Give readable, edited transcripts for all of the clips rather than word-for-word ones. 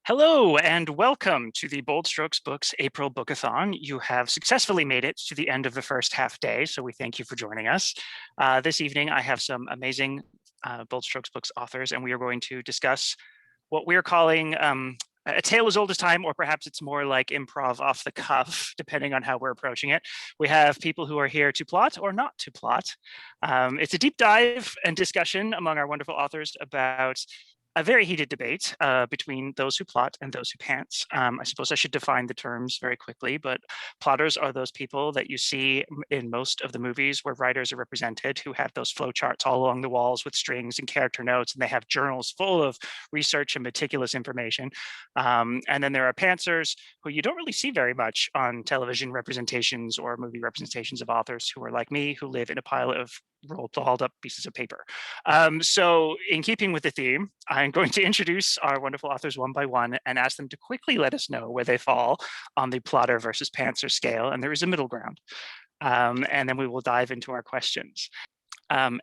Hello and welcome to the Bold Strokes Books April Bookathon. You have successfully made it to the end of the first half day, so we thank you for joining us. This evening, I have some amazing Bold Strokes Books authors, and we are going to discuss what we're calling a tale as old as time, or perhaps it's more like improv off the cuff, depending on how we're approaching it. We have people who are here to plot or not to plot. It's a deep dive and discussion among our wonderful authors about a very heated debate between those who plot and those who pants. I suppose I should define the terms very quickly, but plotters are those people that you see in most of the movies where writers are represented who have those flow charts all along the walls with strings and character notes, and they have journals full of research and meticulous information. And then there are pantsers who you don't really see very much on television representations or movie representations of authors who are like me, who live in a pile of rolled up pieces of paper. So in keeping with the theme, I'm going to introduce our wonderful authors one by one and ask them to quickly let us know where they fall on the plotter versus pantser scale, and there is a middle ground. And then we will dive into our questions.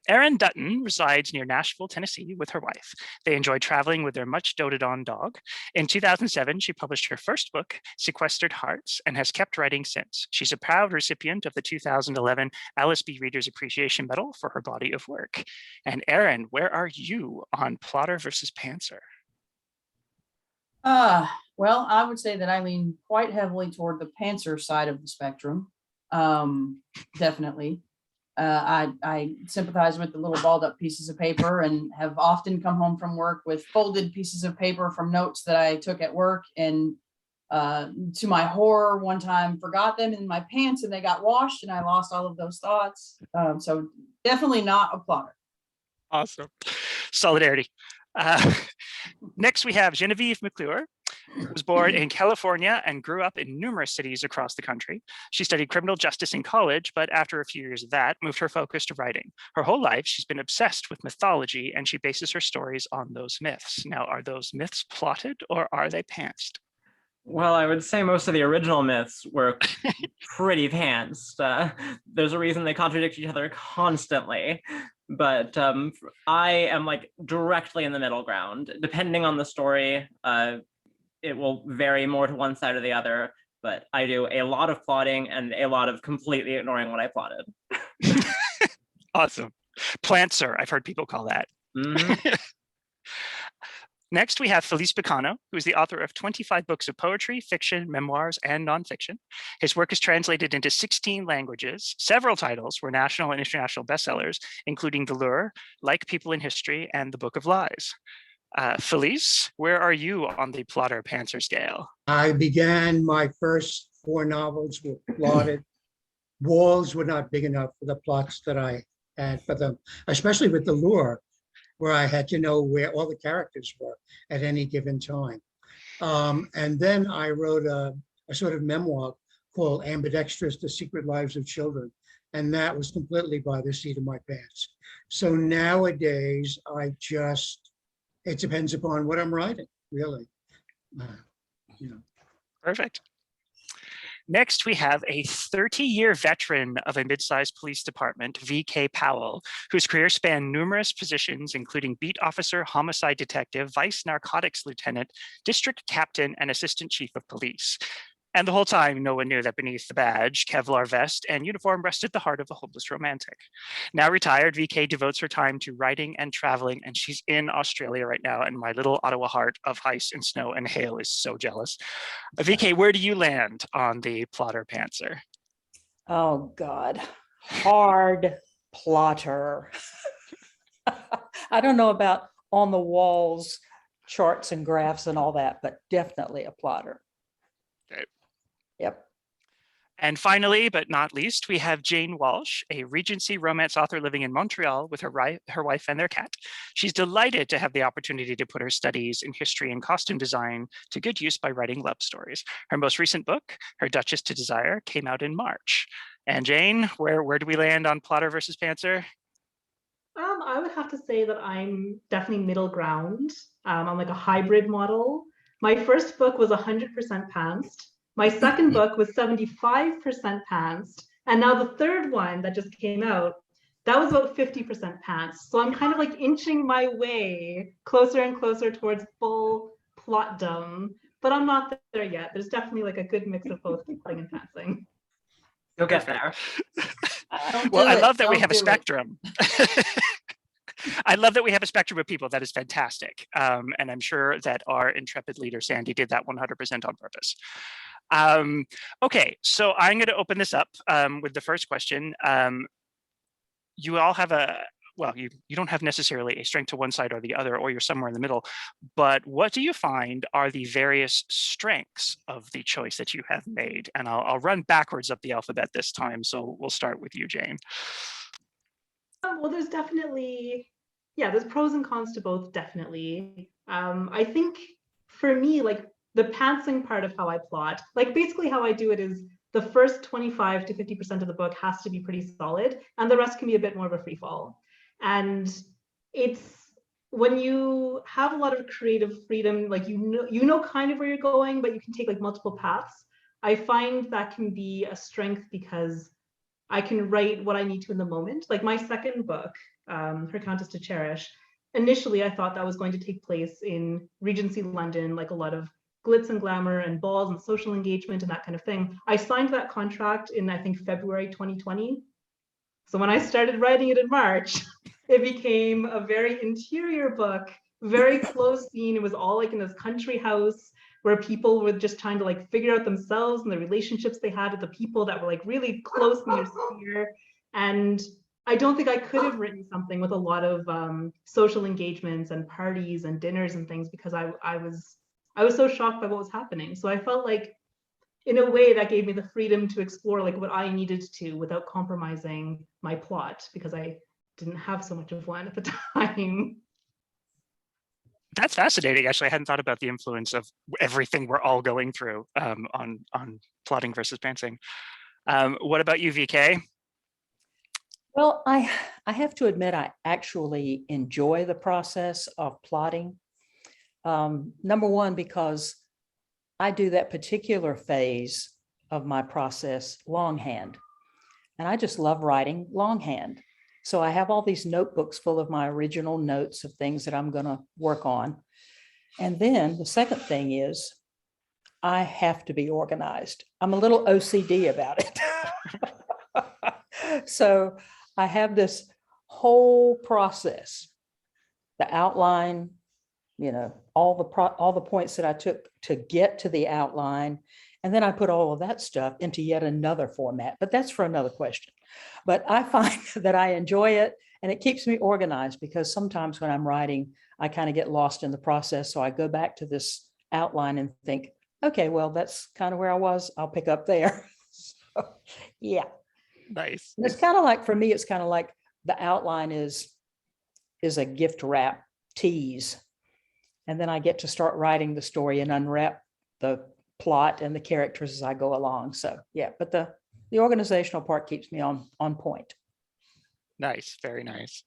Erin Dutton resides near Nashville, Tennessee with her wife. They enjoy traveling with their much doted on dog. In 2007, she published her first book, Sequestered Hearts, and has kept writing since. She's a proud recipient of the 2011 Alice B. Reader's Appreciation Medal for her body of work. And Erin, where are you on plotter versus pantser? Well, I would say that I lean quite heavily toward the pantser side of the spectrum. Definitely. I sympathize with the little balled up pieces of paper and have often come home from work with folded pieces of paper from notes that I took at work, and to my horror, one time forgot them in my pants and they got washed and I lost all of those thoughts. So definitely not a plotter. Awesome. Solidarity. Next, we have Genevieve McCluer, who was born in California and grew up in numerous cities across the country. She studied criminal justice in college, but after a few years of that, moved her focus to writing. Her whole life, she's been obsessed with mythology, and she bases her stories on those myths. Now, are those myths plotted or are they pantsed? Well, I would say most of the original myths were pretty pantsed. There's a reason they contradict each other constantly. But I am like directly in the middle ground. Depending on the story, it will vary more to one side or the other, but I do a lot of plotting and a lot of completely ignoring what I plotted. Awesome. Plantser, I've heard people call that. Mm-hmm. Next, we have Felice Picano, who is the author of 25 books of poetry, fiction, memoirs, and nonfiction. His work is translated into 16 languages. Several titles were national and international bestsellers, including The Lure, Like People in History, and The Book of Lies. Felice, where are you on the plotter-pantser scale? I began my first 4 novels were plotted. Walls were not big enough for the plots that I had for them, especially with The Lure, where I had to know where all the characters were at any given time. And then I wrote a sort of memoir called Ambidextrous: The Secret Lives of Children. And that was completely by the seat of my pants. So nowadays, it depends upon what I'm writing, really. Perfect. Next, we have a 30-year veteran of a mid-sized police department, V.K. Powell, whose career spanned numerous positions, including beat officer, homicide detective, vice narcotics lieutenant, district captain, and assistant chief of police. And the whole time, no one knew that beneath the badge, Kevlar vest, and uniform rested the heart of a hopeless romantic. Now retired, VK devotes her time to writing and traveling, and she's in Australia right now, and my little Ottawa heart of ice and snow and hail is so jealous. VK, where do you land on the plotter-pantser? Oh, God. Hard plotter. I don't know about on the walls, charts and graphs and all that, but definitely a plotter. Okay. Yep. And finally, but not least, we have Jane Walsh, a Regency romance author living in Montreal with her wife and their cat. She's delighted to have the opportunity to put her studies in history and costume design to good use by writing love stories. Her most recent book, Her Duchess to Desire, came out in March. And Jane, where do we land on plotter versus pantser? I would have to say that I'm definitely middle ground. I'm like a hybrid model. My first book was 100% pantsed. My second book was 75% pantsed. And now the third one that just came out, that was about 50% pantsed. So I'm kind of like inching my way closer and closer towards full plot dumb, but I'm not there yet. There's definitely like a good mix of both plotting and pantsing. You'll get there. Don't Well, do I it. love that we Don't have a do it. spectrum. I love that we have a spectrum of people. That is fantastic. And I'm sure that our intrepid leader, Sandy, did that 100% on purpose. Okay, so I'm going to open this up with the first question. You all have well, you don't have necessarily a strength to one side or the other, or you're somewhere in the middle, but what do you find are the various strengths of the choice that you have made? And I'll run backwards up the alphabet this time. So we'll start with you, Jane. Well, there's definitely, yeah, there's pros and cons to both, definitely. I think for me, like the pantsing part of how I plot, like basically how I do it is the first 25 to 50% of the book has to be pretty solid, and the rest can be a bit more of a free fall. And it's when you have a lot of creative freedom, like you know kind of where you're going, but you can take like multiple paths. I find that can be a strength because I can write what I need to in the moment. Like my second book, Her Countess to Cherish, initially I thought that was going to take place in Regency London, like a lot of glitz and glamour and balls and social engagement and that kind of thing. I signed that contract in, I think, February 2020. So when I started writing it in March, it became a very interior book, very close scene. It was all like in this country house where people were just trying to like figure out themselves and the relationships they had with the people that were like really close in their sphere. And I don't think I could have written something with a lot of social engagements and parties and dinners and things because I was so shocked by what was happening. So I felt like in a way that gave me the freedom to explore like what I needed to without compromising my plot because I didn't have so much of one at the time. That's fascinating. Actually, I hadn't thought about the influence of everything we're all going through on plotting versus pantsing. What about you, VK? Well, I have to admit, I actually enjoy the process of plotting. Number one, because I do that particular phase of my process longhand, and I just love writing longhand. So I have all these notebooks full of my original notes of things that I'm going to work on. And then the second thing is I have to be organized. I'm a little OCD about it. So I have this whole process, the outline, you know, all the points that I took to get to the outline. And then I put all of that stuff into yet another format, but that's for another question. But I find that I enjoy it and it keeps me organized because sometimes when I'm writing, I kind of get lost in the process. So I go back to this outline and think, okay, well, that's kind of where I was. I'll pick up there. So, yeah. Nice. And it's kind of like, for me, it's kind of like the outline is a gift wrap tease. And then I get to start writing the story and unwrap the plot and the characters as I go along. So yeah, but the organizational part keeps me on point. Nice, very nice.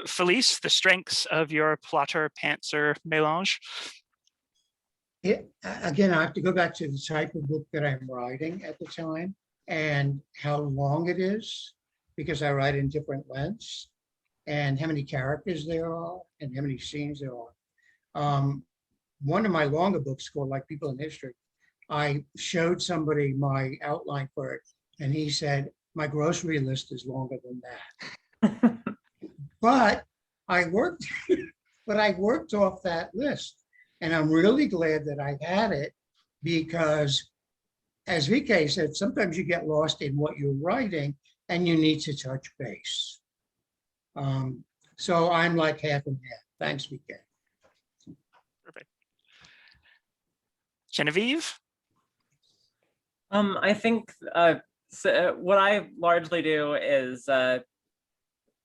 Felice, the strengths of your plotter pantser mélange? Yeah, again, I have to go back to the type of book that I'm writing at the time and how long it is, because I write in different lengths, and how many characters there are and how many scenes there are. One of my longer books called Like People in History, I showed somebody my outline for it, and he said, my grocery list is longer than that. But I worked off that list. And I'm really glad that I had it because, as VK said, sometimes you get lost in what you're writing and you need to touch base. So I'm like half and half. Thanks, VK. Perfect. Genevieve? I think so what I largely do is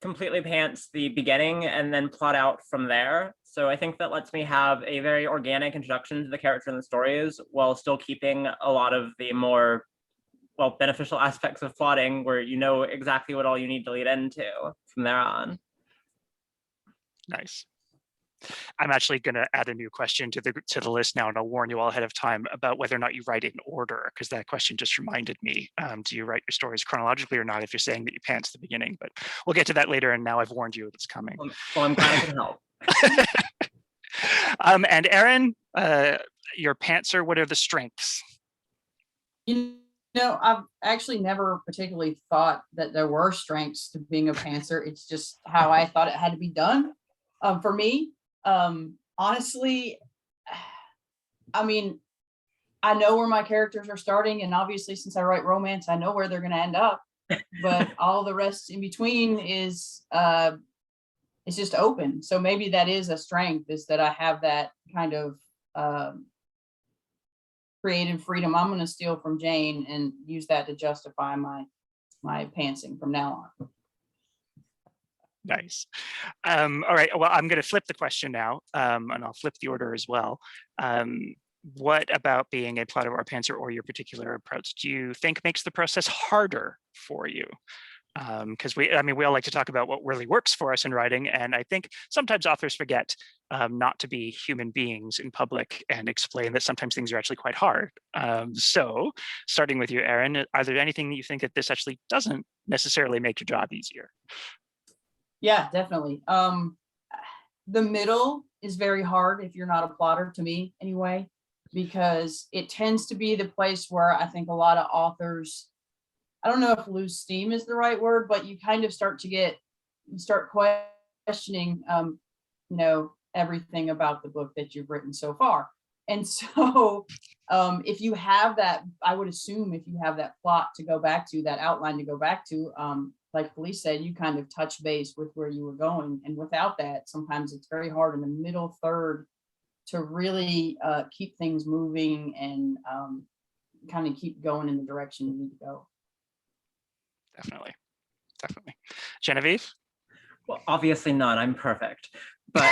completely pants the beginning and then plot out from there. So I think that lets me have a very organic introduction to the character and the stories while still keeping a lot of the more, well, beneficial aspects of plotting where you know exactly what all you need to lead into from there on. Nice. I'm actually going to add a new question to the list now, and I'll warn you all ahead of time about whether or not you write in order, because that question just reminded me. Do you write your stories chronologically or not if you're saying that you pants the beginning? But we'll get to that later, and now I've warned you it's coming. Well, I'm glad I can help. And Erin, your pantser, what are the strengths? You know, I've actually never particularly thought that there were strengths to being a pantser. It's just how I thought it had to be done. For me, honestly, I mean, I know where my characters are starting, and obviously since I write romance, I know where they're going to end up, but all the rest in between is it's just open. So maybe that is a strength, is that I have that kind of creative freedom. I'm going to steal from Jane and use that to justify my pantsing from now on. Nice. All right. Well, I'm going to flip the question now, and I'll flip the order as well. What about being a plotter or a pantser, or your particular approach, do you think makes the process harder for you? Because we all like to talk about what really works for us in writing, and I think sometimes authors forget not to be human beings in public and explain that sometimes things are actually quite hard. So starting with you, Erin, are there anything that you think that this actually doesn't necessarily make your job easier? Yeah, definitely. The middle is very hard if you're not a plotter, to me anyway, because it tends to be the place where I think a lot of authors, I don't know if lose steam is the right word, but you kind of start questioning, everything about the book that you've written so far. And so if you have that, I would assume if you have that plot to go back to, that outline to go back to, like Felice said, you kind of touch base with where you were going. And without that, sometimes it's very hard in the middle third to really keep things moving and kind of keep going in the direction you need to go. Definitely. Genevieve? Well, obviously not. I'm perfect. But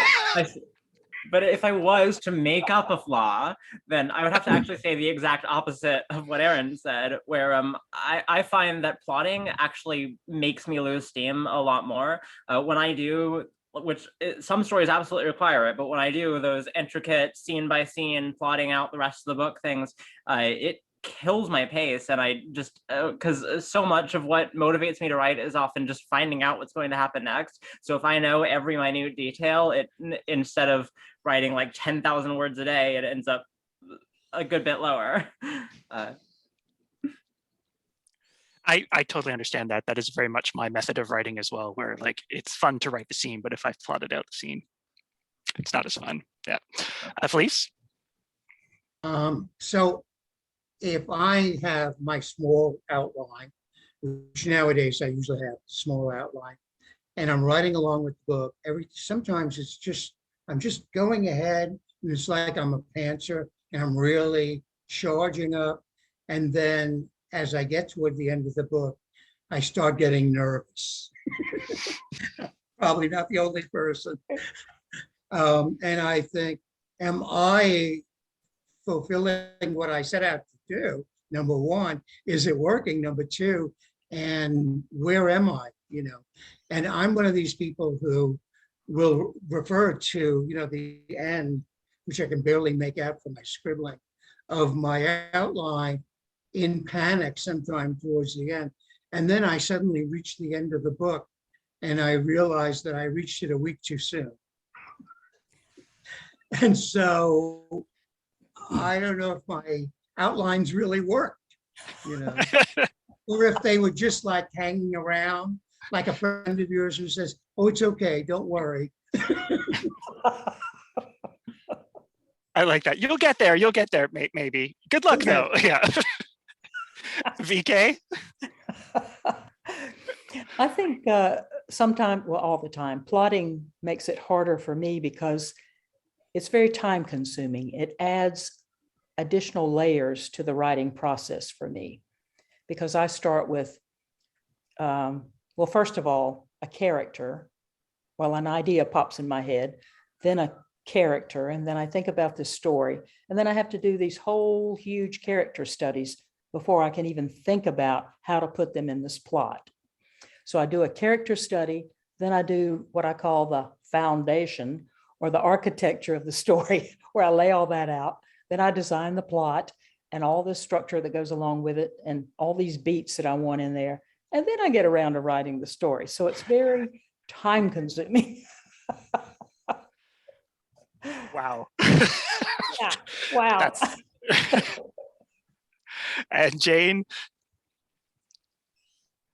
but if I was to make up a flaw, then I would have to actually say the exact opposite of what Erin said, where I find that plotting actually makes me lose steam a lot more when I do, which some stories absolutely require it, but when I do those intricate scene by scene plotting out the rest of the book things, it kills my pace. And I just, because so much of what motivates me to write is often just finding out what's going to happen next. So if I know every minute detail, it, instead of writing like 10,000 words a day, it ends up a good bit lower. I totally understand that. That is very much my method of writing as well, where like it's fun to write the scene, but if I've plotted out the scene, it's not as fun. Yeah. Felice? So if I have my small outline, which nowadays I usually have small outline, and I'm writing along with the book, sometimes it's just, I'm just going ahead, and it's like I'm a pantser, and I'm really charging up. And then as I get toward the end of the book, I start getting nervous. Probably not the only person. And I think, am I fulfilling what I set out to do? Number one, is it working? Number two, and where am I? And I'm one of these people who will refer to, the end, which I can barely make out from my scribbling, of my outline in panic sometime towards the end. And then I suddenly reach the end of the book and I realized that I reached it a week too soon. And so I don't know if my outlines really worked, or if they were just like hanging around, like a friend of yours who says, "Oh, it's okay, don't worry." I like that. You'll get there, maybe. Good luck, though. Yeah. VK? I think sometimes, well, all the time, plotting makes it harder for me because it's very time consuming. It adds additional layers to the writing process for me because I start with, well, first of all, a character. Well, an idea pops in my head, then a character, and then I think about the story. And then I have to do these whole huge character studies before I can even think about how to put them in this plot. So I do a character study, then I do what I call the foundation or the architecture of the story, where I lay all that out. Then I design the plot and all the structure that goes along with it and all these beats that I want in there. And then I get around to writing the story. So it's very time consuming. Wow. Yeah. Wow. That's- And Jane?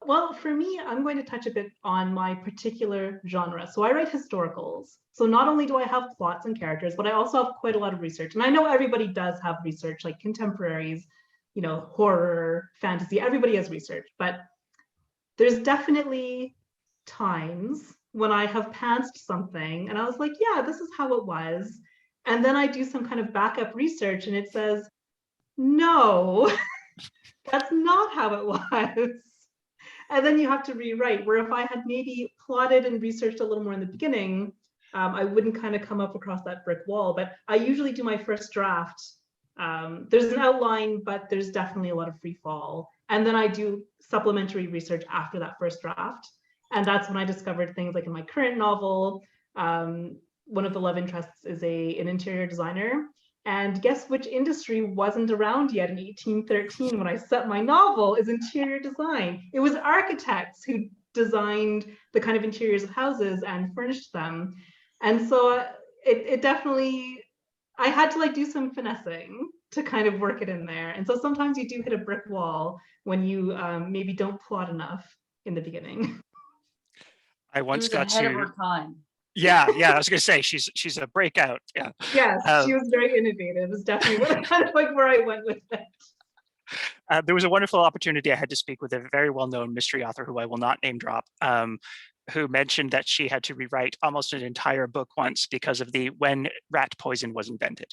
Well, for me, I'm going to touch a bit on my particular genre. So I write historicals. So not only do I have plots and characters, but I also have quite a lot of research. And I know everybody does have research, like contemporaries, you know, horror, fantasy, everybody has research. But there's definitely times when I have pantsed something and I was like, yeah, this is how it was. And then I do some kind of backup research and it says, no, that's not how it was. And then you have to rewrite, where if I had maybe plotted and researched a little more in the beginning, I wouldn't kind of come up across that brick wall. But I usually do my first draft. There's an outline, but there's definitely a lot of free fall. And then I do supplementary research after that first draft. And that's when I discovered things like in my current novel, one of the love interests is an interior designer. And guess which industry wasn't around yet in 1813 when I set my novel is interior design. It was architects who designed the kind of interiors of houses and furnished them. And so it definitely, I had to like do some finessing to kind of work it in there. And so sometimes you do hit a brick wall when you maybe don't plot enough in the beginning. I once She was got ahead of to, her time. yeah, I was gonna say, she's a breakout, yeah. Yes, she was very innovative. It's definitely kind of like where I went with it. There was a wonderful opportunity I had to speak with a very well-known mystery author who I will not name drop, who mentioned that she had to rewrite almost an entire book once because of when rat poison was invented.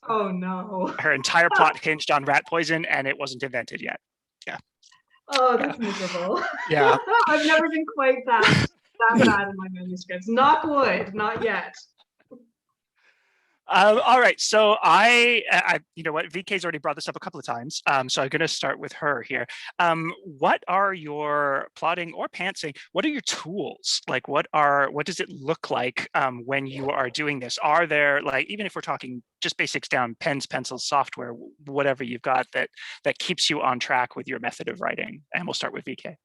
Oh no. Her entire plot hinged on rat poison and it wasn't invented yet. Yeah. Oh, that's miserable. Yeah. I've never been quite that bad in my manuscripts. Knock wood, not yet. All right, so I, you know what, VK's already brought this up a couple of times, so I'm going to start with her here. What are your plotting or pantsing? What are your tools? Like, what does it look like when you are doing this? Are there, like, even if we're talking just basics down, pens, pencils, software, whatever you've got that keeps you on track with your method of writing? And we'll start with VK.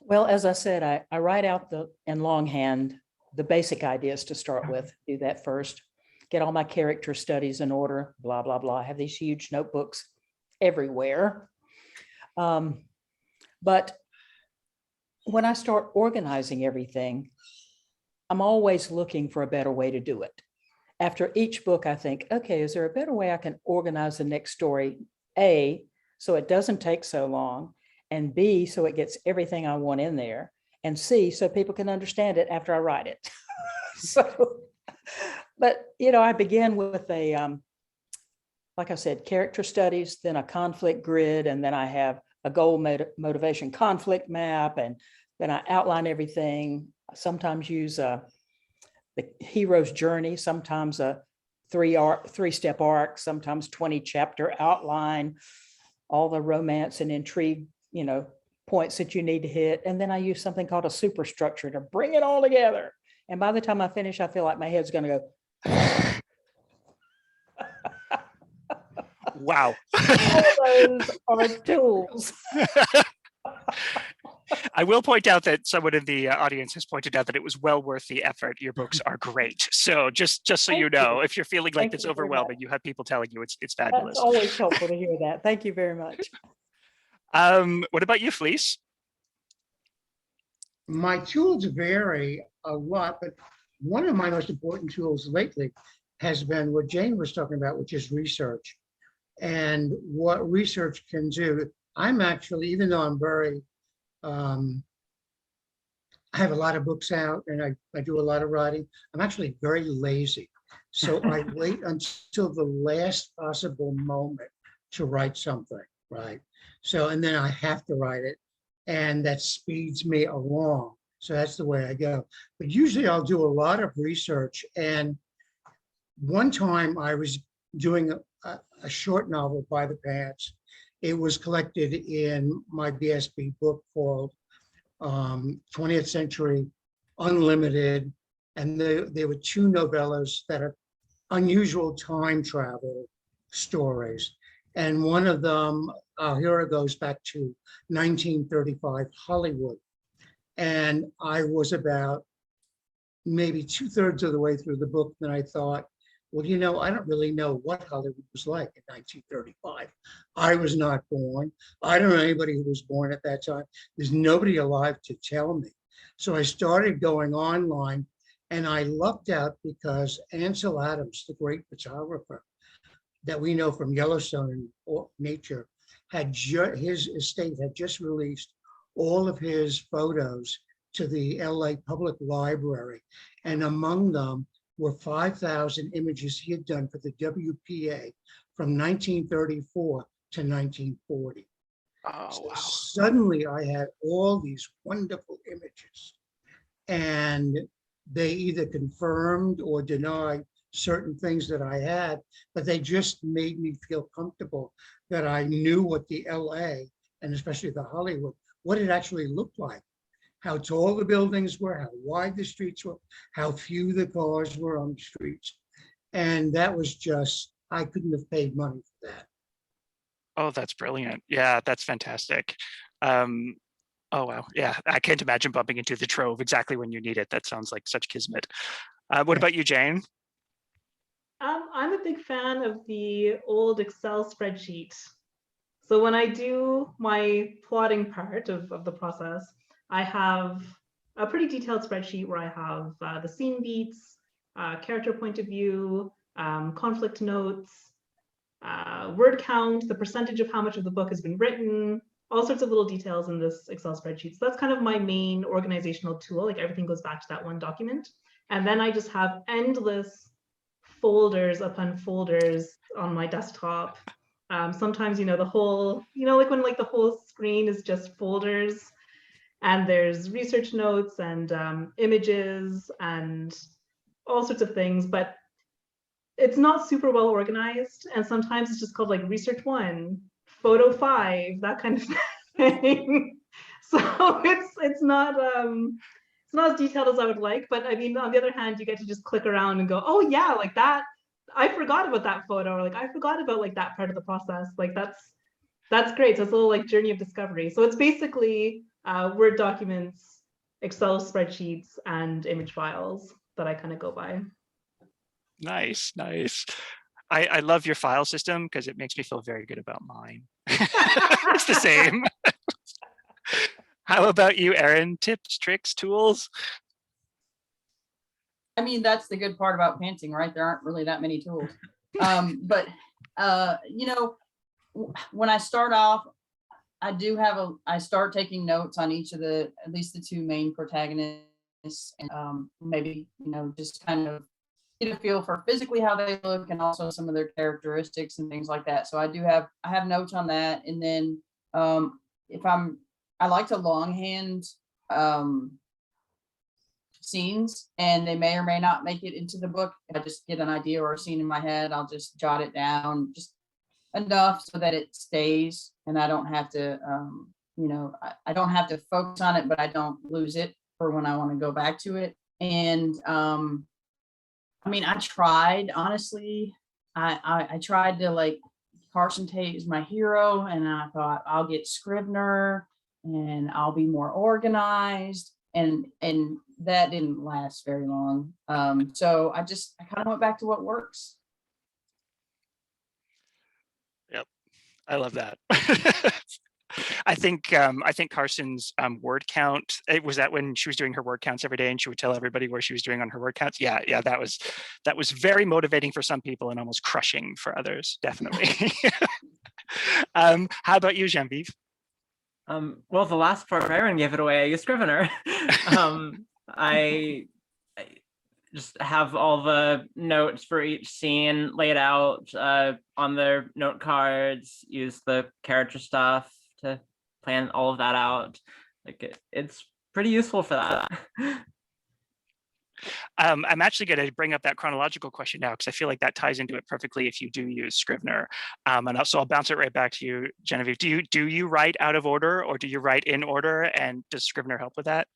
Well, as I said, I write out in longhand the basic ideas to start with, do that first, get all my character studies in order, blah, blah, blah. I have these huge notebooks everywhere. But when I start organizing everything, I'm always looking for a better way to do it. After each book, I think, okay, is there a better way I can organize the next story? A, so it doesn't take so long, and B, so it gets everything I want in there, and C, so people can understand it after I write it. So, but, you know, I begin with like I said, character studies, then a conflict grid, and then I have a goal motivation conflict map, and then I outline everything. I sometimes use the hero's journey, sometimes a three-step arc, sometimes 20-chapter outline, all the romance and intrigue, you know, points that you need to hit. And then I use something called a superstructure to bring it all together. And by the time I finish, I feel like my head's going to go. Wow. Those are tools. I will point out that someone in the audience has pointed out that it was well worth the effort. Your books are great. So just so Thank you know, you. if you're feeling like Thank it's you very overwhelming, much. you have people telling you it's fabulous. That's always helpful to hear that. Thank you very much. What about you, Felice? My tools vary a lot, but one of my most important tools lately has been what Jane was talking about, which is research. And what research can do. I'm actually, even though I'm very, I have a lot of books out and I do a lot of writing, I'm actually very lazy. So I wait until the last possible moment to write something, right? So, and then I have to write it, and that speeds me along. So that's the way I go. But usually I'll do a lot of research. And one time I was doing a short novel by the pants. It was collected in my BSB book called 20th Century Unlimited. And there were two novellas that are unusual time travel stories. And one of them, here it goes back to 1935 Hollywood. And I was about maybe 2/3 of the way through the book, then I thought, well, I don't really know what Hollywood was like in 1935. I was not born. I don't know anybody who was born at that time. There's nobody alive to tell me. So I started going online, and I lucked out because Ansel Adams, the great photographer that we know from Yellowstone and Nature, his estate had just released all of his photos to the LA Public Library. And among them were 5,000 images he had done for the WPA from 1934 to 1940. Oh, So wow. suddenly I had all these wonderful images, and they either confirmed or denied certain things that I had, but they just made me feel comfortable that I knew what the LA, and especially the Hollywood, what it actually looked like, how tall the buildings were, how wide the streets were, how few the cars were on the streets. And that was just, I couldn't have paid money for that. Oh, that's brilliant. Yeah, that's fantastic. Oh, wow. Yeah, I can't imagine bumping into the trove exactly when you need it. That sounds like such kismet. What about you, Jane? I'm a big fan of the old Excel spreadsheet. So when I do my plotting part of the process, I have a pretty detailed spreadsheet where I have the scene beats, character point of view, conflict notes, word count, the percentage of how much of the book has been written, all sorts of little details in this Excel spreadsheet. So that's kind of my main organizational tool. Like everything goes back to that one document. And then I just have endless folders upon folders on my desktop. Sometimes, the whole, like when the whole screen is just folders, and there's research notes and images and all sorts of things, but it's not super well organized. And sometimes it's just called like research 1, photo 5, that kind of thing. So it's not as detailed as I would like, but I mean, on the other hand, you get to just click around and go, oh yeah, like that, I forgot about that photo, or like I forgot about like that part of the process. Like that's great. So it's a little like journey of discovery. So it's basically Word documents, Excel spreadsheets, and image files that I kind of go by. Nice, nice. I love your file system because it makes me feel very good about mine. It's the same. How about you, Erin? Tips, tricks, tools? I mean, that's the good part about pantsing, right? There aren't really that many tools. But when I start off, I start taking notes on each of at least the 2 main protagonists, and maybe, just kind of get a feel for physically how they look and also some of their characteristics and things like that. So I have notes on that. And then I like to longhand scenes, and they may or may not make it into the book. I just get an idea or a scene in my head, I'll just jot it down just enough so that it stays, and I don't have to, I don't have to focus on it, but I don't lose it for when I want to go back to it. And I mean, I tried, honestly, I tried to, like, Carson Tate is my hero, and I thought I'll get Scrivener and I'll be more organized, and that didn't last very long. So I kind of went back to what works. Yep, I love that. I think Carson's word count, was that when she was doing her word counts every day and she would tell everybody where she was doing on her word counts? Yeah, that was very motivating for some people and almost crushing for others, definitely. How about you, Genevieve? Well, the last part, Erin gave it away. I use Scrivener. I just have all the notes for each scene laid out on their note cards, use the character stuff to plan all of that out. Like it's pretty useful for that. I'm actually going to bring up that chronological question now because I feel like that ties into it perfectly if you do use Scrivener. And so I'll bounce it right back to you, Genevieve. Do you write out of order, or do you write in order? And does Scrivener help with that?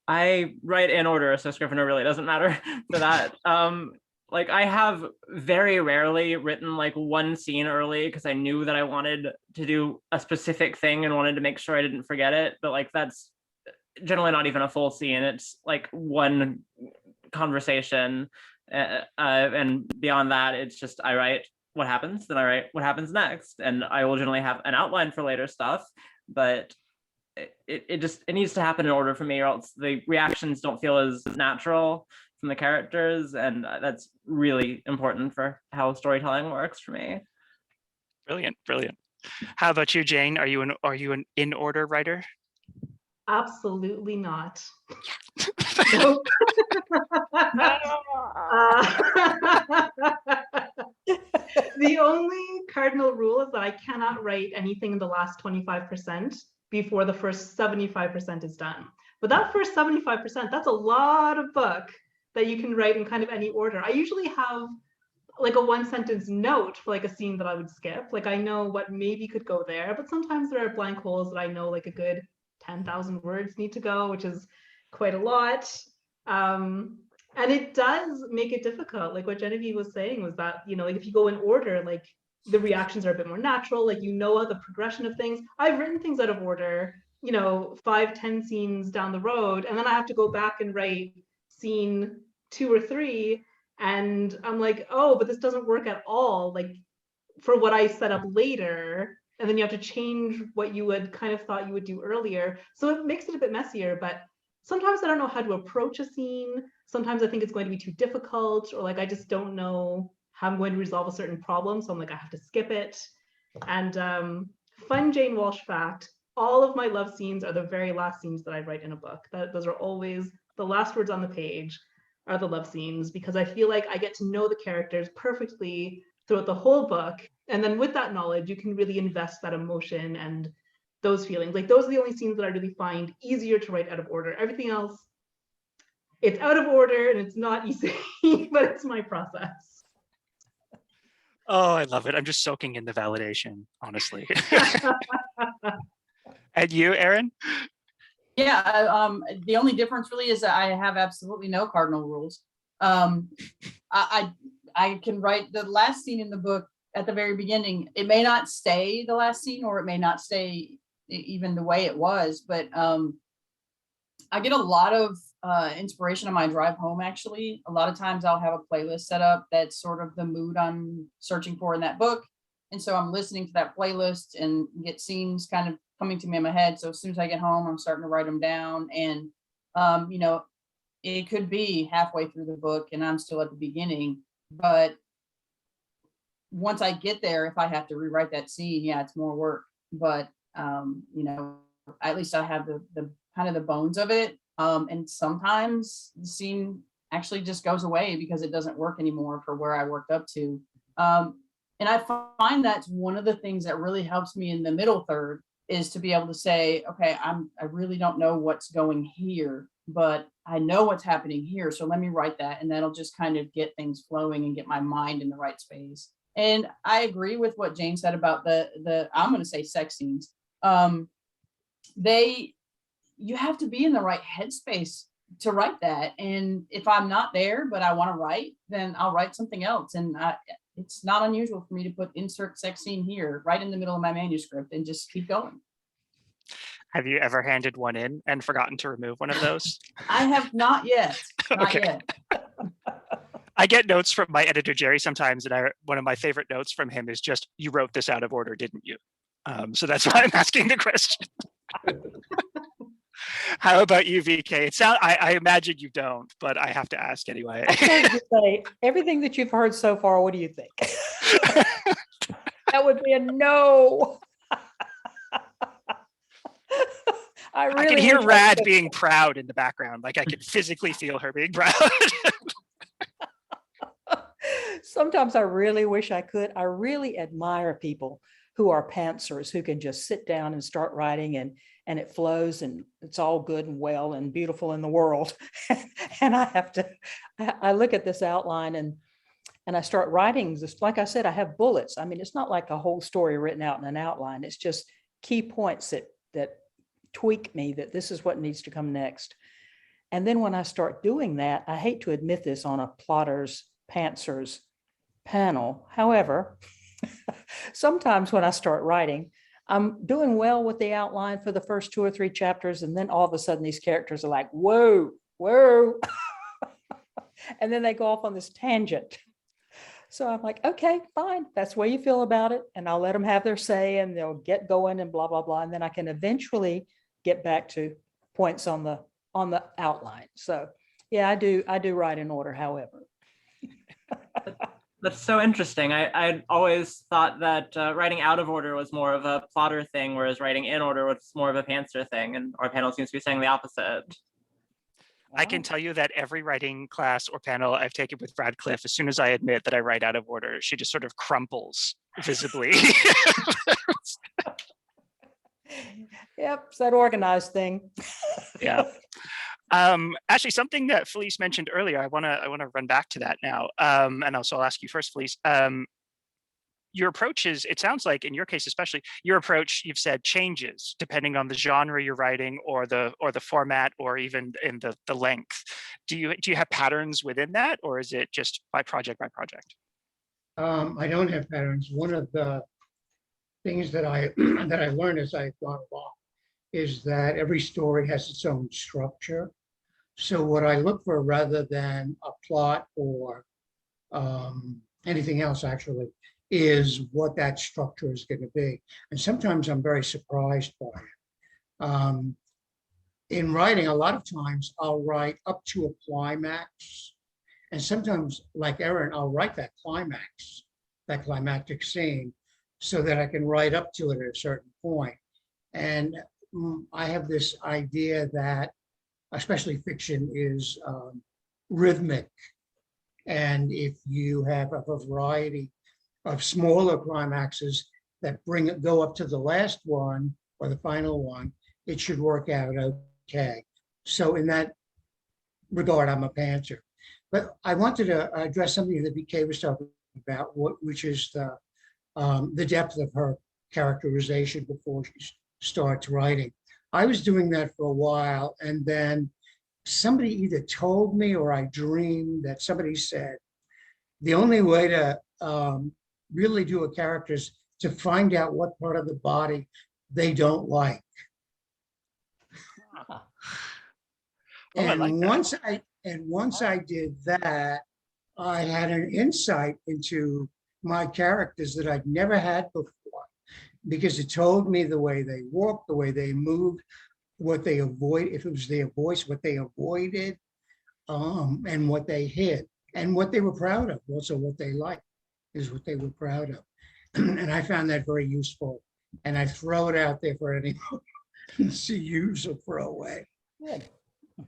I write in order, so Scrivener really doesn't matter for that. Like I have very rarely written like one scene early because I knew that I wanted to do a specific thing and wanted to make sure I didn't forget it. But like that's generally not even a full scene. It's like one conversation. And beyond that, it's just I write what happens, then I write what happens next. And I will generally have an outline for later stuff, but it needs to happen in order for me, or else the reactions don't feel as natural from the characters. And that's really important for how storytelling works for me. Brilliant, brilliant. How about you, Jane? Are you an in order writer? Absolutely not. Nope. The only cardinal rule is that I cannot write anything in the last 25% before the first 75% is done. But that first 75%, that's a lot of book that you can write in kind of any order. I usually have like a 1-sentence note for like a scene that I would skip. Like I know what maybe could go there, but sometimes there are blank holes that I know like a good 10,000 words need to go, which is quite a lot. And it does make it difficult. Like what Genevieve was saying was that, you know, like if you go in order, like the reactions are a bit more natural, like you know the progression of things. I've written things out of order, you know, 5-10 scenes down the road, and then I have to go back and write scene 2 or 3, and I'm like, oh, but this doesn't work at all, like for what I set up later. And then you have to change what you had kind of thought you would do earlier. So it makes it a bit messier, but sometimes I don't know how to approach a scene. Sometimes I think it's going to be too difficult, or like I just don't know how I'm going to resolve a certain problem. So I'm like, I have to skip it. And fun Jane Walsh fact, all of my love scenes are the very last scenes that I write in a book. Those are always the last words on the page are the love scenes, because I feel like I get to know the characters perfectly throughout the whole book. And then with that knowledge, you can really invest that emotion and those feelings. Like those are the only scenes that I really find easier to write out of order. Everything else, it's out of order and it's not easy, but it's my process. Oh, I love it. I'm just soaking in the validation, honestly. And you, Erin? Yeah, the only difference really is that I have absolutely no cardinal rules. I can write the last scene in the book at the very beginning. It may not stay the last scene, or it may not stay even the way it was, but I get a lot of inspiration on my drive home, actually. A lot of times I'll have a playlist set up that's sort of the mood I'm searching for in that book. And so I'm listening to that playlist and get scenes kind of coming to me in my head. So as soon as I get home, I'm starting to write them down. And, you know, it could be halfway through the book and I'm still at the beginning. But once I get there, if I have to rewrite that scene, yeah, it's more work. But, you know, at least I have the kind of the bones of it. And sometimes the scene actually just goes away because it doesn't work anymore for where I worked up to. And I find that's one of the things that really helps me in the middle third, is to be able to say, okay, I really don't know what's going here, but I know what's happening here. So let me write that. And that'll just kind of get things flowing and get my mind in the right space. And I agree with what Jane said about the I'm going to say sex scenes. You have to be in the right headspace to write that. And if I'm not there, but I want to write, then I'll write something else. And it's not unusual for me to put insert sex scene here right in the middle of my manuscript and just keep going. Have you ever handed one in and forgotten to remove one of those? I have not yet. Not Okay. yet. I get notes from my editor, Jerry, sometimes, and one of my favorite notes from him is just, you wrote this out of order, didn't you? So that's why I'm asking the question. How about you, VK? I imagine you don't, but I have to ask anyway. I started to say, everything that you've heard so far, what do you think? That would be a no. I can hear Rad being proud in the background. Like I can physically feel her being proud. Sometimes I really wish I could. I really admire people who are pantsers, who can just sit down and start writing and it flows and it's all good and well and beautiful in the world. And I look at this outline and I start writing this. Like I said, I have bullets. I mean, it's not like a whole story written out in an outline. It's just key points that tweak me that this is what needs to come next. And then when I start doing that, I hate to admit this on a plotters, pantsers panel. However, sometimes when I start writing, I'm doing well with the outline for the first 2 or 3 chapters. And then all of a sudden these characters are like, whoa, whoa. And then they go off on this tangent. So I'm like, okay, fine. That's the way you feel about it. And I'll let them have their say and they'll get going and blah, blah, blah. And then I can eventually get back to points on the outline. So yeah, I do write in order, however. That's so interesting. I always thought that writing out of order was more of a plotter thing, whereas writing in order was more of a pantser thing. And our panel seems to be saying the opposite. I can tell you that every writing class or panel I've taken with Radcliffe, as soon as I admit that I write out of order, she just sort of crumples visibly. Yep, it's that organized thing. Yeah. Actually, something that Felice mentioned earlier, I want to run back to that now. And also I'll ask you first, Felice. Your approach is, it sounds like in your case especially, your approach, you've said, changes depending on the genre you're writing or the format or even in the length. Do you have patterns within that, or is it just by project by project? I don't have patterns. One of the things that I that I learned as I've gone along is that every story has its own structure. So what I look for, rather than a plot or anything else, actually, is what that structure is going to be. And sometimes I'm very surprised by it. In writing, a lot of times I'll write up to a climax. And sometimes, like Erin, I'll write that climax, that climactic scene, so that I can write up to it at a certain point. And I have this idea that, especially fiction, is rhythmic. And if you have a variety of smaller climaxes that go up to the last one or the final one, it should work out okay. So in that regard, I'm a pantser. But I wanted to address something that BK was talking about, which is the depth of her characterization before she starts writing. I was doing that for a while, and then somebody either told me or I dreamed that somebody said, the only way to really do a character is to find out what part of the body they don't like. Oh, I like that. Once I did that, I had an insight into my characters that I'd never had before, because it told me the way they walked, the way they moved, what they avoid, if it was their voice, what they avoided, and what they hid, and what they were proud of. Also, what they liked is what they were proud of. And I found that very useful. And I throw it out there for anyone to use or throw away. Good.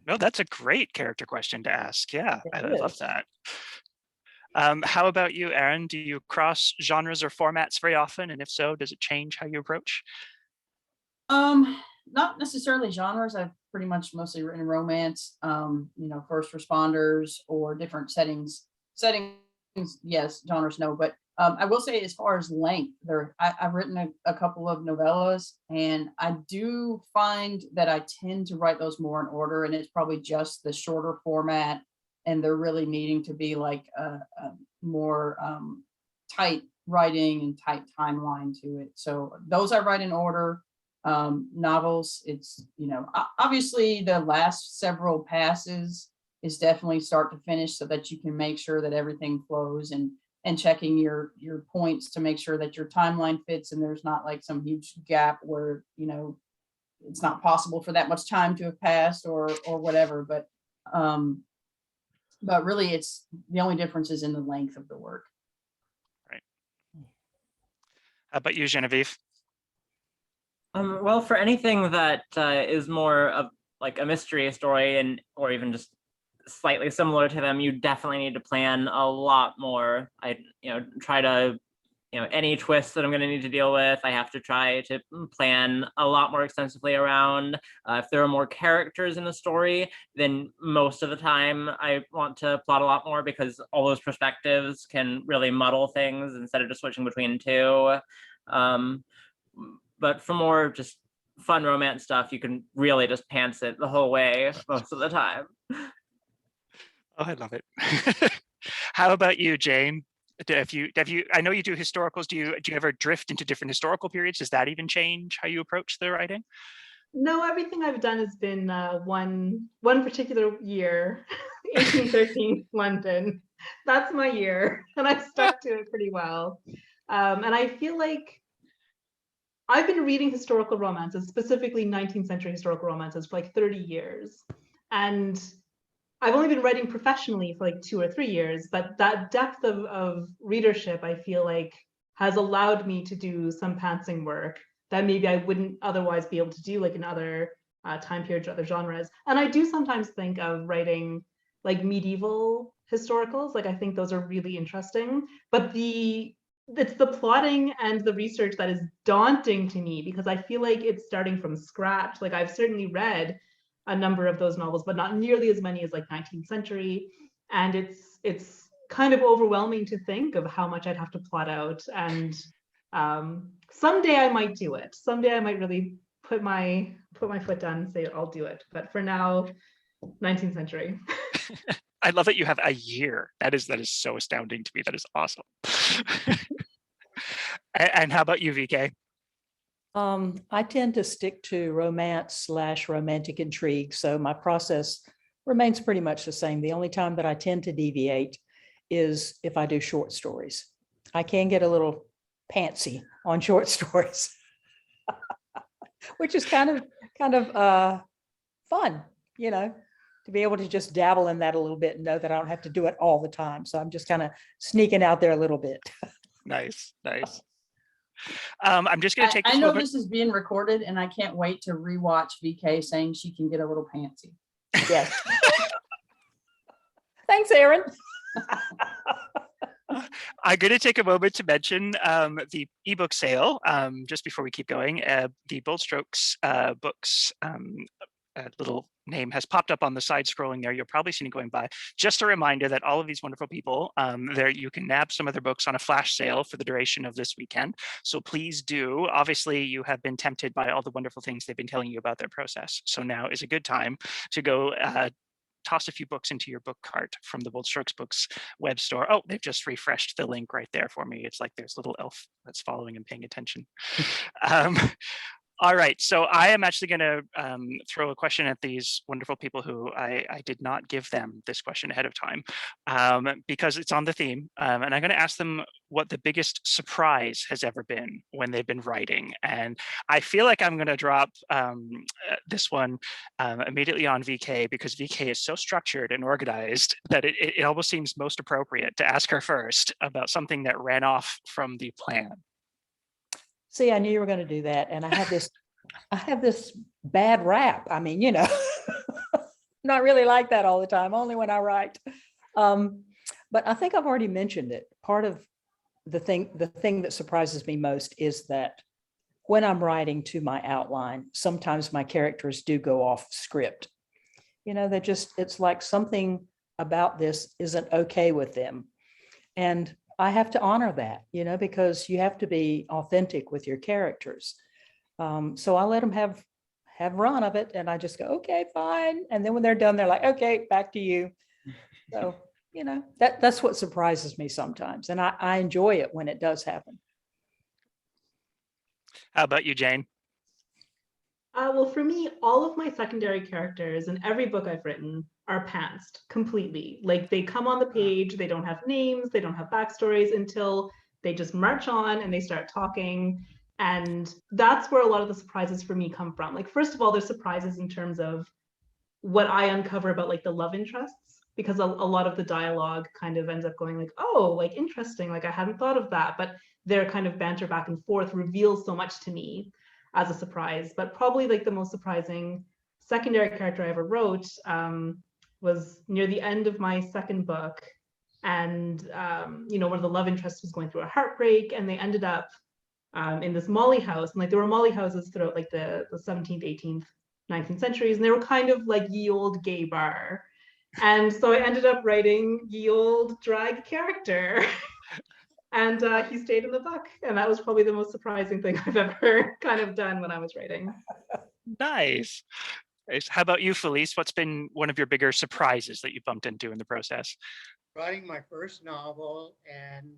No, that's a great character question to ask. Yeah, I It love is. that. How about you, Erin? Do you cross genres or formats very often? And if so, does it change how you approach? Not necessarily genres. I've pretty much mostly written romance, first responders or different settings. Yes, genres, no, but I will say, as far as length, I've written a couple of novellas, and I do find that I tend to write those more in order, and it's probably just the shorter format, and they're really needing to be like a more tight writing and tight timeline to it. So those I write in order. Novels, it's, obviously the last several passes is definitely start to finish, so that you can make sure that everything flows, and checking your points to make sure that your timeline fits and there's not like some huge gap where, it's not possible for that much time to have passed or whatever. But really, it's the only difference is in the length of the work. Right. How about you, Genevieve? Well, for anything that is more of like a mystery story or even just slightly similar to them, you definitely need to plan a lot more. I try to any twist that I'm going to need to deal with, I have to try to plan a lot more extensively around. If there are more characters in the story, then most of the time I want to plot a lot more, because all those perspectives can really muddle things instead of just switching between two. But for more just fun romance stuff, you can really just pants it the whole way most of the time. Oh, I love it. How about you, Jane? Have you? I know you do historicals. Do you ever drift into different historical periods? Does that even change how you approach the writing? No, everything I've done has been one particular year 1813 London. That's my year, and I've stuck to it pretty well. And I feel like I've been reading historical romances, specifically 19th century historical romances, for like 30 years. And I've only been writing professionally for like 2 or 3 years, but that depth of readership, I feel like, has allowed me to do some pantsing work that maybe I wouldn't otherwise be able to do, like in other time periods or other genres. And I do sometimes think of writing like medieval historicals. Like I think those are really interesting, but it's the plotting and the research that is daunting to me, because I feel like it's starting from scratch. Like I've certainly read a number of those novels, but not nearly as many as like 19th century. And it's kind of overwhelming to think of how much I'd have to plot out. And someday I might do it. Someday I might really put my foot down and say I'll do it. But for now, 19th century. I love that you have a year. That is so astounding to me. That is awesome. And how about you, VK? I tend to stick to romance/romantic intrigue. So my process remains pretty much the same. The only time that I tend to deviate is if I do short stories. I can get a little pantsy on short stories, which is kind of fun, you know, to be able to just dabble in that a little bit and know that I don't have to do it all the time. So I'm just kind of sneaking out there a little bit. Nice. I'm just going to take this I know moment. this is being recorded, and I can't wait to rewatch VK saying she can get a little pantsy. Yes. Thanks, Erin. I'm going to take a moment to mention the ebook sale just before we keep going. The Bold Strokes books little name has popped up on the side scrolling there. You'll probably seen it going by. Just a reminder that all of these wonderful people there, you can nab some of their books on a flash sale for the duration of this weekend. So please do. Obviously, you have been tempted by all the wonderful things they've been telling you about their process. So now is a good time to go toss a few books into your book cart from the Bold Strokes Books web store. Oh, they've just refreshed the link right there for me. It's like there's a little elf that's following and paying attention. All right, so I am actually going to throw a question at these wonderful people who I did not give them this question ahead of time because it's on the theme. And I'm going to ask them what the biggest surprise has ever been when they've been writing. And I feel like I'm going to drop this one immediately on VK because VK is so structured and organized that it almost seems most appropriate to ask her first about something that ran off from the plan. See, I knew you were going to do that. And I have this bad rap. I mean, you know, not really like that all the time, only when I write. But I think I've already mentioned it. Part of the thing that surprises me most is that when I'm writing to my outline, sometimes my characters do go off script. You know, it's like something about this isn't okay with them. And I have to honor that, you know, because you have to be authentic with your characters. So I let them have run of it, and I just go, okay, fine. And then when they're done, they're like, okay, back to you. So, you know, that's what surprises me sometimes, and I enjoy it when it does happen. How about you, Jane? Well, for me, all of my secondary characters in every book I've written are pantsed completely. Like they come on the page, they don't have names, they don't have backstories until they just march on and they start talking. And that's where a lot of the surprises for me come from. Like, first of all, there's surprises in terms of what I uncover about like the love interests, because a lot of the dialogue kind of ends up going like, oh, like interesting, like I hadn't thought of that. But their kind of banter back and forth reveals so much to me as a surprise. But probably like the most surprising secondary character I ever wrote was near the end of my second book. And, you know, one of the love interests was going through a heartbreak, and they ended up in this Molly house. And like there were Molly houses throughout like the 17th, 18th, 19th centuries. And they were kind of like ye old gay bar. And so I ended up writing ye old drag character. And he stayed in the book. And that was probably the most surprising thing I've ever kind of done when I was writing. Nice. How about you, Felice? What's been one of your bigger surprises that you bumped into in the process? Writing my first novel, and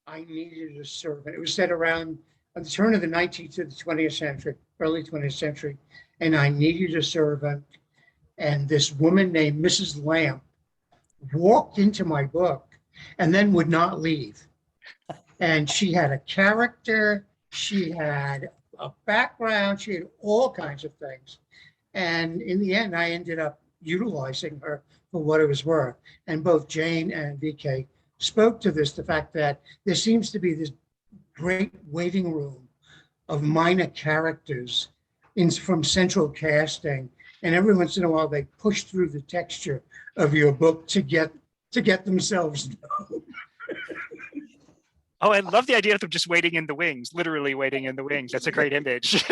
I needed a servant. It was set around at the turn of the 19th to the 20th century, early 20th century, and I needed a servant. And this woman named Mrs. Lamb walked into my book and then would not leave. And she had a character, she had a background, she had all kinds of things. And in the end, I ended up utilizing her for what it was worth. And both Jane and VK spoke to this, the fact that there seems to be this great waiting room of minor characters from central casting. And every once in a while, they push through the texture of your book to get themselves known. Oh, I love the idea of them just waiting in the wings, literally waiting in the wings. That's a great image.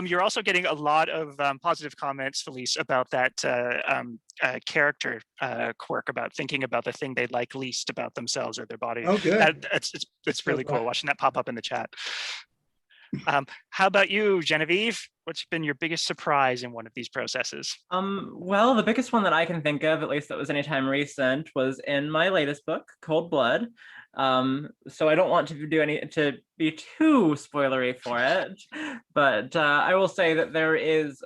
You're also getting a lot of positive comments, Felice, about that character quirk, about thinking about the thing they like least about themselves or their body. Oh, good. It's really cool watching that pop up in the chat. How about you, Genevieve? What's been your biggest surprise in one of these processes? Well, the biggest one that I can think of, at least that was anytime recent, was in my latest book, Cold Blood. So I don't want to be too spoilery for it, but I will say that there is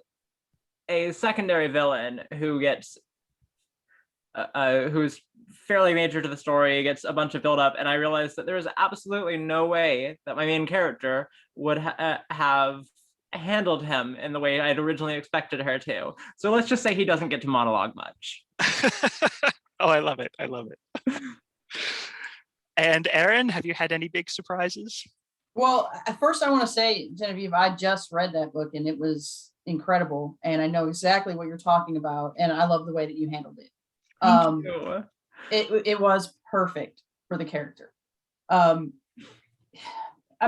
a secondary villain who gets who's fairly major to the story, gets a bunch of build up, and I realized that there is absolutely no way that my main character would have handled him in the way I'd originally expected her to. So let's just say he doesn't get to monologue much. Oh, I love it. I love it. And Erin, have you had any big surprises? Well, at first I want to say, Genevieve, I just read that book and it was incredible. And I know exactly what you're talking about. And I love the way that you handled it. Thank you. It was perfect for the character. I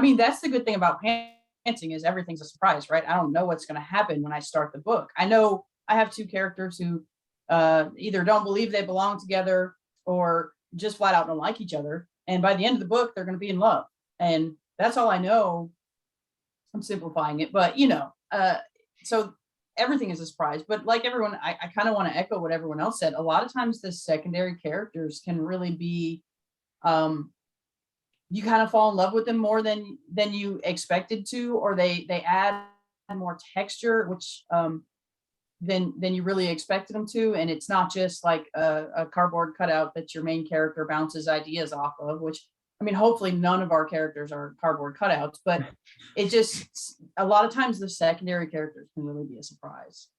mean, that's the good thing about pantsing is everything's a surprise, right? I don't know what's going to happen when I start the book. I know I have two characters who either don't believe they belong together or just flat out don't like each other. And by the end of the book, they're going to be in love. And that's all I know. I'm simplifying it, but so everything is a surprise. But like everyone, I kind of want to echo what everyone else said. A lot of times the secondary characters can really be, you kind of fall in love with them more than you expected to, or they add more texture, which than you really expected them to. And it's not just like a cardboard cutout that your main character bounces ideas off of, which, I mean, hopefully none of our characters are cardboard cutouts, but it just, a lot of times the secondary characters can really be a surprise.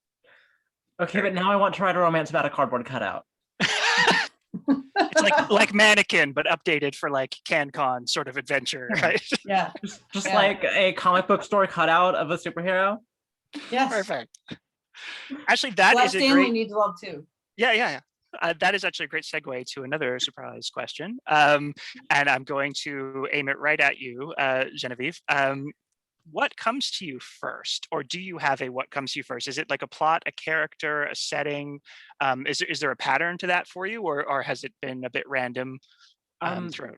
Okay, but now I want to write a romance about a cardboard cutout. It's like Mannequin, but updated for like CanCon sort of adventure, right? Yeah. Just like a comic book store cutout of a superhero. Yes. Perfect. Actually, that Flash is a Stanley great. needs love too. Yeah. That is actually a great segue to another surprise question. And I'm going to aim it right at you, Genevieve. What comes to you first, or do you have a what comes to you first? Is it like a plot, a character, a setting? Is there a pattern to that for you, or has it been a bit random throughout?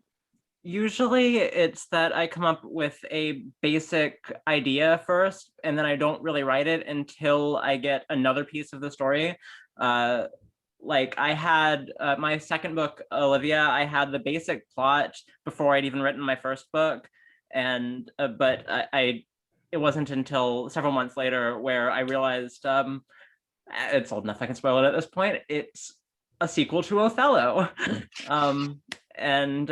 Usually it's that I come up with a basic idea first, and then I don't really write it until I get another piece of the story. Like I had my second book, Olivia, I had the basic plot before I'd even written my first book. And but it wasn't until several months later where I realized it's old enough I can spoil it at this point. It's a sequel to Othello. And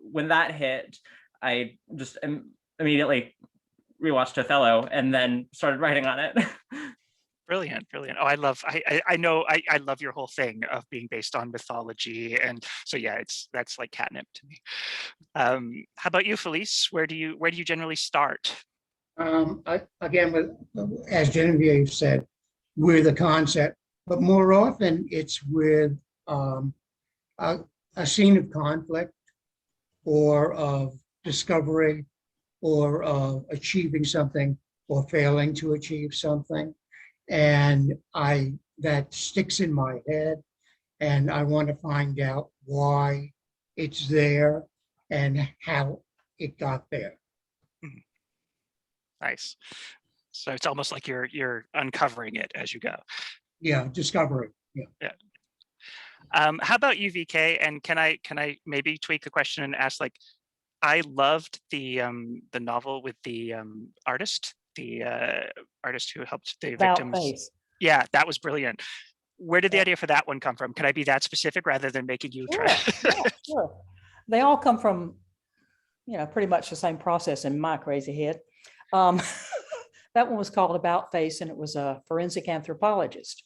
when that hit, I just immediately rewatched Othello and then started writing on it. Brilliant. Oh, I know I love your whole thing of being based on mythology, and so yeah, that's like catnip to me. How about you, Felice? Where do you generally start? Again, as Genevieve said, with a concept, but more often it's with a scene of conflict or of discovery or of achieving something or failing to achieve something. And that sticks in my head, and I want to find out why it's there and how it got there. Nice. So it's almost like you're uncovering it as you go. Yeah, discovery. Yeah. How about you, VK? And can I maybe tweak the question and ask, like, I loved the novel with the artist who helped the victims. Face. Yeah, that was brilliant. Where did the idea for that one come from? Can I be that specific rather than making you Sure, try? yeah, sure. They all come from, pretty much the same process in my crazy head. That one was called About Face, and it was a forensic anthropologist.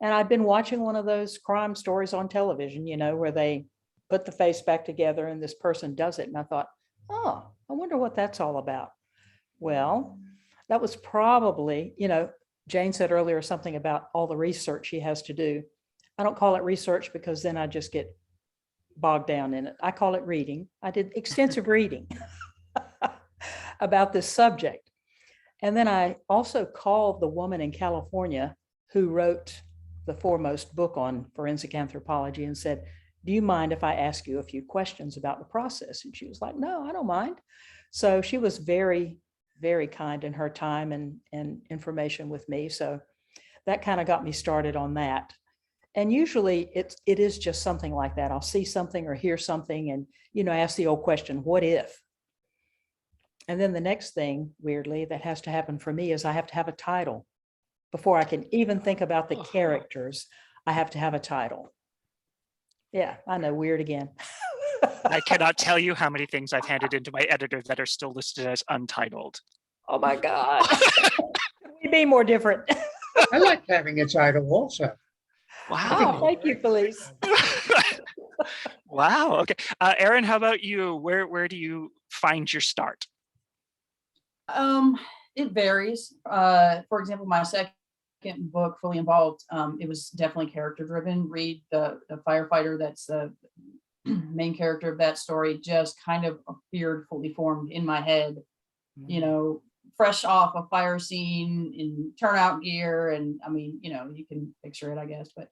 And I'd been watching one of those crime stories on television, where they put the face back together and this person does it. And I thought, oh, I wonder what that's all about. Well, that was probably, Jane said earlier something about all the research she has to do. I don't call it research because then I just get bogged down in it. I call it reading. I did extensive reading about this subject. And then I also called the woman in California who wrote the foremost book on forensic anthropology and said, do you mind if I ask you a few questions about the process? And she was like, no, I don't mind. So she was very, very kind in her time and information with me. So that kind of got me started on that. And usually it is just something like that. I'll see something or hear something and, ask the old question, what if? And then the next thing, weirdly, that has to happen for me is I have to have a title. Before I can even think about the characters, I have to have a title. Yeah, I know, weird again. I cannot tell you how many things I've handed into my editor that are still listed as untitled. Oh my God. We'd be more different. I like having a title also. Wow. Oh, thank you, Felice. Wow. Okay. Erin, how about you? Where do you find your start? It varies. For example, my second book, Fully Involved, it was definitely character driven. Reed, the firefighter that's the main character of that story, just kind of appeared fully formed in my head, fresh off a fire scene in turnout gear. And I mean, you can picture it, I guess, but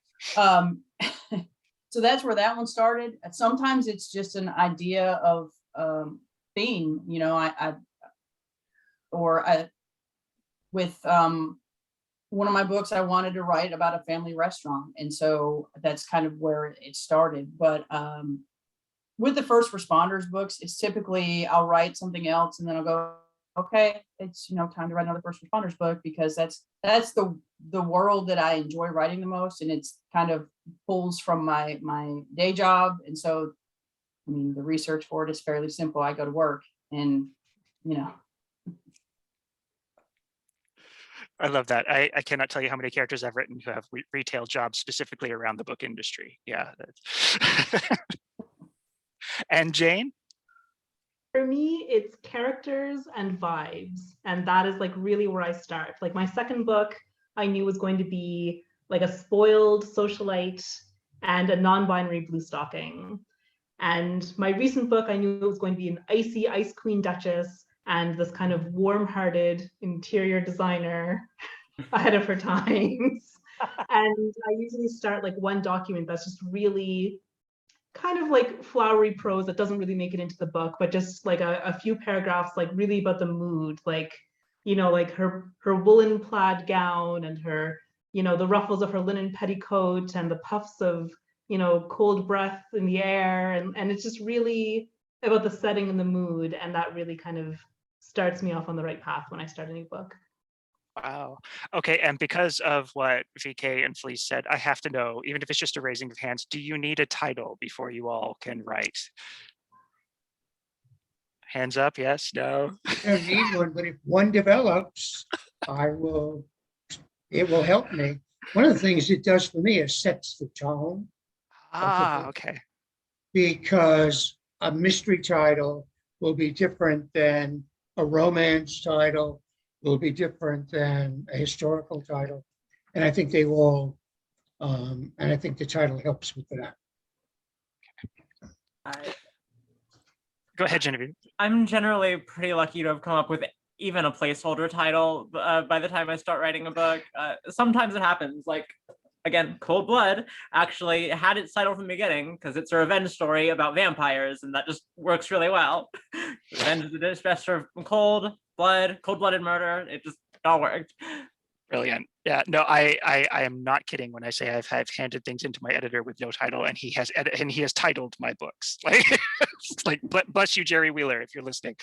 so that's where that one started. And sometimes it's just an idea of theme, with one of my books, I wanted to write about a family restaurant. And so that's kind of where it started. But with the first responders books, it's typically I'll write something else and then I'll go, okay, it's time to write another first responders book, because that's the world that I enjoy writing the most, and it's kind of pulls from my day job. And so I mean the research for it is fairly simple. I go to work and I love that. I cannot tell you how many characters I've written who have retail jobs specifically around the book industry. Yeah. And Jane? For me, it's characters and vibes. And that is like really where I start. Like my second book, I knew was going to be like a spoiled socialite and a non-binary blue stocking. And my recent book, I knew it was going to be an icy ice queen duchess and this kind of warm-hearted interior designer ahead of her times. And I usually start like one document that's just really kind of like flowery prose that doesn't really make it into the book, but just like a few paragraphs, like really about the mood, like, like her woolen plaid gown and her, the ruffles of her linen petticoat and the puffs of, cold breath in the air. And it's just really about the setting and the mood. And that really kind of starts me off on the right path when I start a new book. Wow. Okay. And because of what VK and Felice said, I have to know, even if it's just a raising of hands, do you need a title before you all can write? Hands up, yes, no? I don't need one, but if one develops, it will help me. One of the things it does for me is sets the tone. Okay. Because a mystery title will be different than a romance title, will be different than a historical title. And I think they all, and I think the title helps with that. Go ahead, Genevieve. I'm generally pretty lucky to have come up with even a placeholder title by the time I start writing a book. Sometimes it happens, like, again, Cold Blood actually had its title from the beginning because it's a revenge story about vampires, and that just works really well. Revenge is the distress of cold-blooded murder. It just all worked. Brilliant. Yeah, no, I am not kidding when I say I've handed things into my editor with no title, and he has titled my books. Like, bless you, Jerry Wheeler, if you're listening.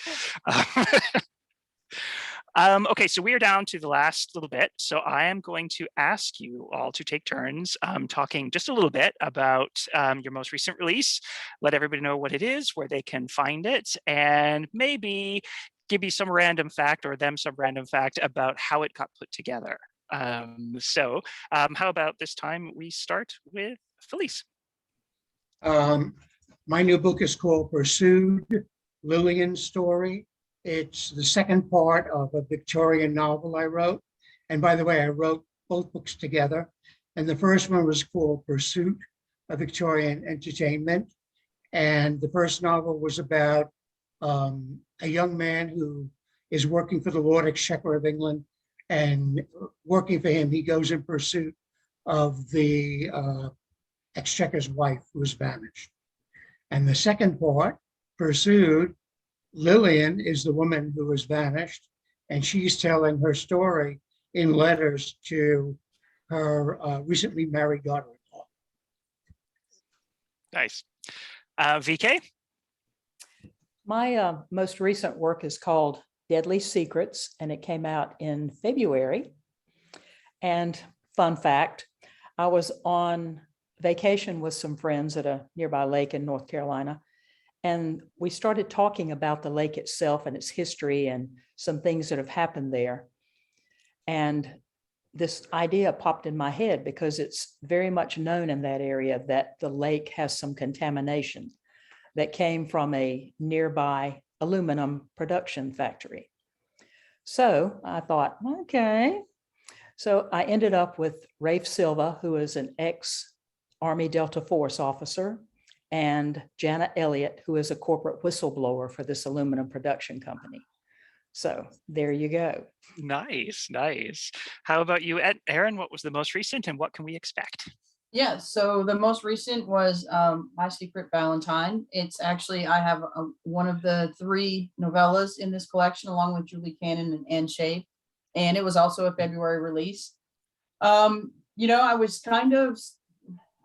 Okay, so we are down to the last little bit. So I am going to ask you all to take turns talking just a little bit about your most recent release. Let everybody know what it is, where they can find it, and maybe give you some random fact or them some random fact about how it got put together. How about this time we start with Felice? My new book is called Pursued, Lillian's Story. It's the second part of a Victorian novel I wrote. And by the way, I wrote both books together. And the first one was called Pursuit, a Victorian Entertainment. And the first novel was about a young man who is working for the Lord Exchequer of England. And working for him, he goes in pursuit of the Exchequer's wife who was vanished. And the second part, Pursued, Lillian is the woman who was vanished, and she's telling her story in letters to her recently married daughter-in-law. Nice. VK? My most recent work is called Deadly Secrets, and it came out in February. And fun fact, I was on vacation with some friends at a nearby lake in North Carolina, and we started talking about the lake itself and its history and some things that have happened there. And this idea popped in my head because it's very much known in that area that the lake has some contamination that came from a nearby aluminum production factory. So I thought, okay. So I ended up with Rafe Silva, who is an ex-Army Delta Force officer, and Janet Elliott, who is a corporate whistleblower for this aluminum production company. So there you go. Nice, nice. How about you, Erin? What was the most recent and what can we expect? Yeah, so the most recent was My Secret Valentine. It's actually, I have one of the 3 novellas in this collection along with Julie Cannon and Anne Shea, and it was also a February release. I was kind of,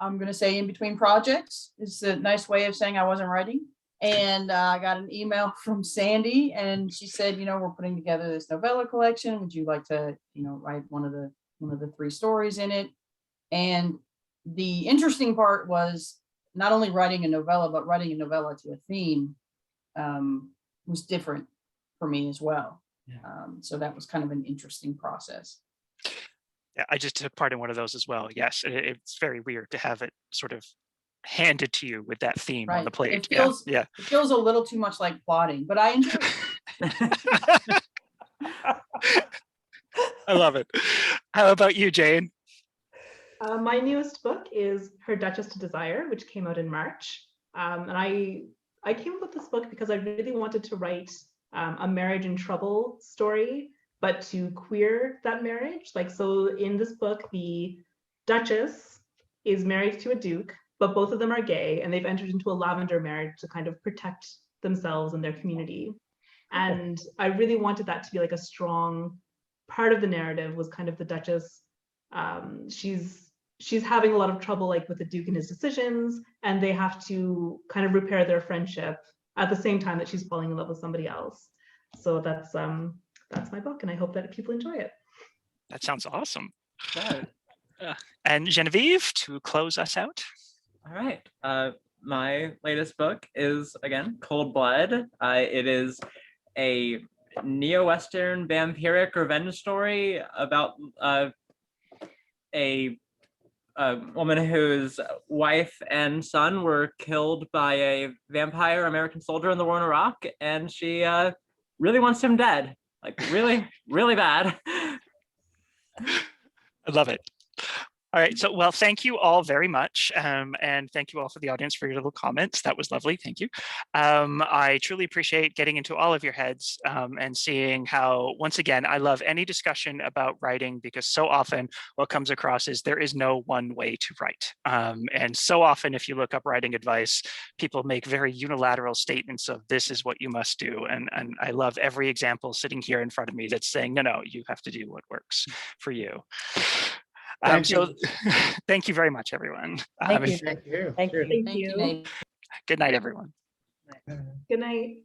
I'm going to say, in between projects. It's a nice way of saying I wasn't writing. And I got an email from Sandy, and she said, we're putting together this novella collection. Would you like to, write one of the 3 stories in it? And the interesting part was not only writing a novella, but writing a novella to a theme was different for me as well. Yeah. So that was kind of an interesting process. Yeah, I just took part in one of those as well. Yes, it's very weird to have it sort of handed to you with that theme on the plate. It feels a little too much like plotting, but I enjoy it. I love it. How about you, Jane? My newest book is Her Duchess to Desire, which came out in March. And I came up with this book because I really wanted to write a marriage in trouble story, but to queer that marriage. So in this book, the Duchess is married to a Duke, but both of them are gay, and they've entered into a lavender marriage to kind of protect themselves and their community. And I really wanted that to be like a strong part of the narrative, was kind of the Duchess. She's having a lot of trouble with the Duke and his decisions, and they have to kind of repair their friendship at the same time that she's falling in love with somebody else. So that's my book, and I hope that people enjoy it. That sounds awesome. Right. And Genevieve, to close us out. All right. My latest book is, again, Cold Blood. It is a neo-Western vampiric revenge story about a woman whose wife and son were killed by a vampire American soldier in the war in Iraq, and she really wants him dead, really, really bad. I love it. All right, so well, thank you all very much. And thank you all for the audience for your little comments. That was lovely, thank you. I truly appreciate getting into all of your heads and seeing how, once again, I love any discussion about writing, because so often what comes across is there is no one way to write. And so often if you look up writing advice, people make very unilateral statements of this is what you must do. And I love every example sitting here in front of me that's saying, no, you have to do what works for you. So thank you very much, everyone. Thank you. Thank you. Thank you. Thank Thank you. you, Nate. Good night, everyone. Good night.